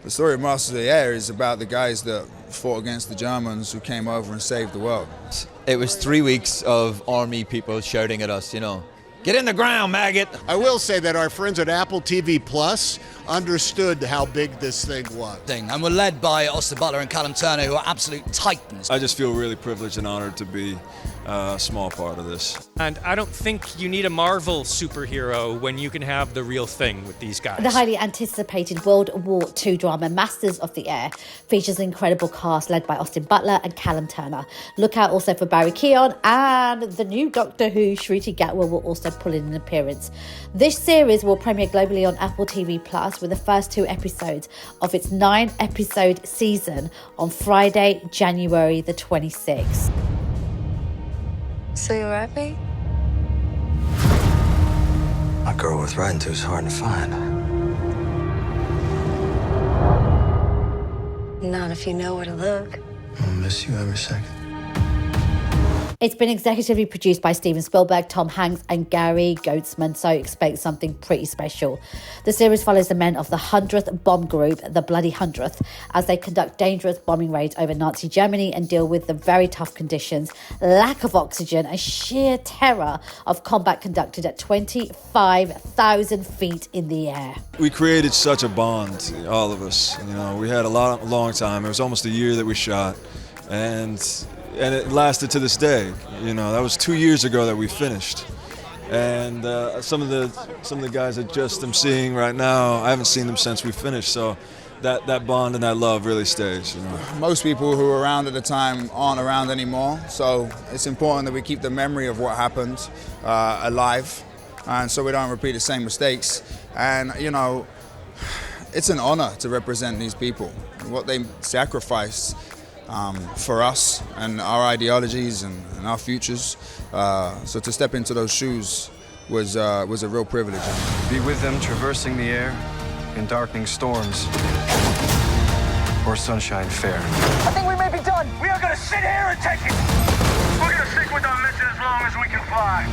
The story of Masters of the Air is about the guys that fought against the Germans who came over and saved the world. It was 3 weeks of army people shouting at us, get in the ground, maggot. I will say that our friends at Apple TV Plus understood how big this thing was. And we're led by Austin Butler and Callum Turner, who are absolute titans. I just feel really privileged and honored to be a small part of this. And I don't think you need a Marvel superhero when you can have the real thing with these guys. The highly anticipated World War II drama Masters of the Air features an incredible cast led by Austin Butler and Callum Turner. Look out also for Barry Keoghan, and the new Doctor Who, Ncuti Gatwa, will also pull in an appearance. This series will premiere globally on Apple TV Plus with the first 2 episodes of its 9-episode season on Friday, January the 26th. So you're happy? A girl worth riding to is hard to find. Not if you know where to look. I'll miss you every second. It's been executively produced by Steven Spielberg, Tom Hanks and Gary Goetzman, so expect something pretty special. The series follows the men of the Hundredth bomb group, the Bloody Hundredth, as they conduct dangerous bombing raids over Nazi Germany and deal with the very tough conditions, lack of oxygen and sheer terror of combat conducted at 25,000 feet in the air. We created such a bond, all of us. We had a long time. It was almost a year that we shot, and it lasted to this day. That was 2 years ago that we finished. And some of the guys I just am seeing right now, I haven't seen them since we finished. So that bond and that love really stays. Most people who were around at the time aren't around anymore. So it's important that we keep the memory of what happened alive, and so we don't repeat the same mistakes. And it's an honor to represent these people, what they sacrificed for us and our ideologies and our futures. So to step into those shoes was a real privilege. Be with them traversing the air in darkening storms or sunshine fair. I think we may be done. We are going to sit here and take it. We're going to stick with our mission as long as we can fly.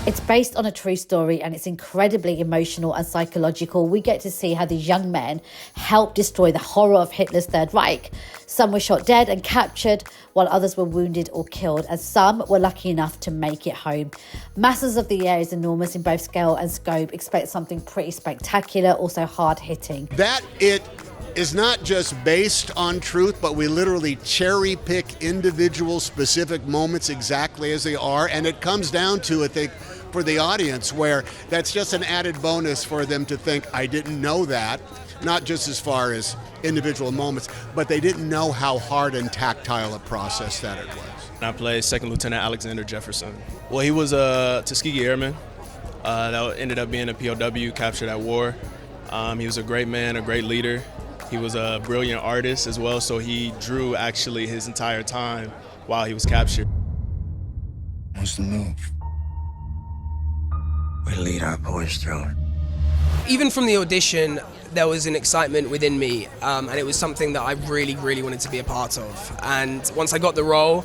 It's based on a true story and it's incredibly emotional and psychological. We get to see how these young men helped destroy the horror of Hitler's Third Reich. Some were shot dead and captured, while others were wounded or killed, and some were lucky enough to make it home. Masters of the Air is enormous in both scale and scope. Expect something pretty spectacular, also hard-hitting. That it is not just based on truth, but we literally cherry pick individual specific moments exactly as they are, and it comes down to, I think, for the audience, where that's just an added bonus for them to think, I didn't know that, not just as far as individual moments, but they didn't know how hard and tactile a process that it was. I played Second Lieutenant Alexander Jefferson. Well, he was a Tuskegee Airman that ended up being a POW captured at war. He was a great man, a great leader. He was a brilliant artist as well, so he drew actually his entire time while he was captured. What's the move? We lead our boys through it. Even from the audition, there was an excitement within me, and it was something that I really, really wanted to be a part of. And once I got the role,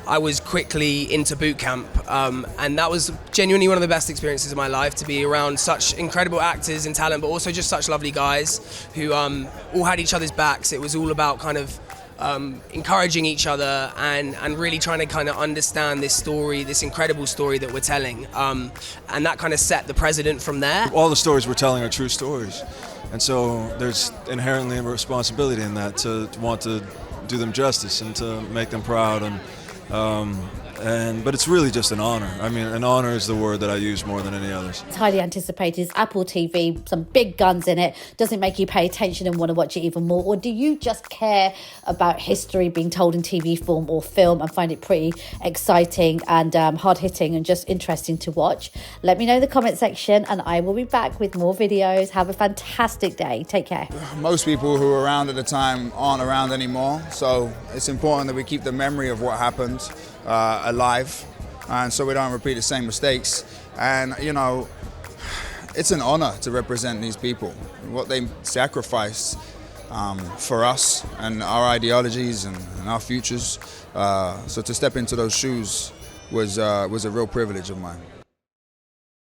I was quickly into boot camp, and that was genuinely one of the best experiences of my life, to be around such incredible actors and talent, but also just such lovely guys who all had each other's backs. It was all about kind of encouraging each other and really trying to kind of understand this story, this incredible story that we're telling. And that kind of set the precedent from there. All the stories we're telling are true stories. And so there's inherently a responsibility in that to want to do them justice and to make them proud. But it's really just an honor. I mean, an honor is the word that I use more than any others. It's highly anticipated. It's Apple TV, some big guns in it. Does it make you pay attention and want to watch it even more? Or do you just care about history being told in TV form or film and find it pretty exciting and hard-hitting and just interesting to watch? Let me know in the comment section and I will be back with more videos. Have a fantastic day. Take care. Most people who were around at the time aren't around anymore, so it's important that we keep the memory of what happened alive, and so we don't repeat the same mistakes. And it's an honor to represent these people, what they sacrificed for us and our ideologies and our futures. So to step into those shoes was a real privilege of mine.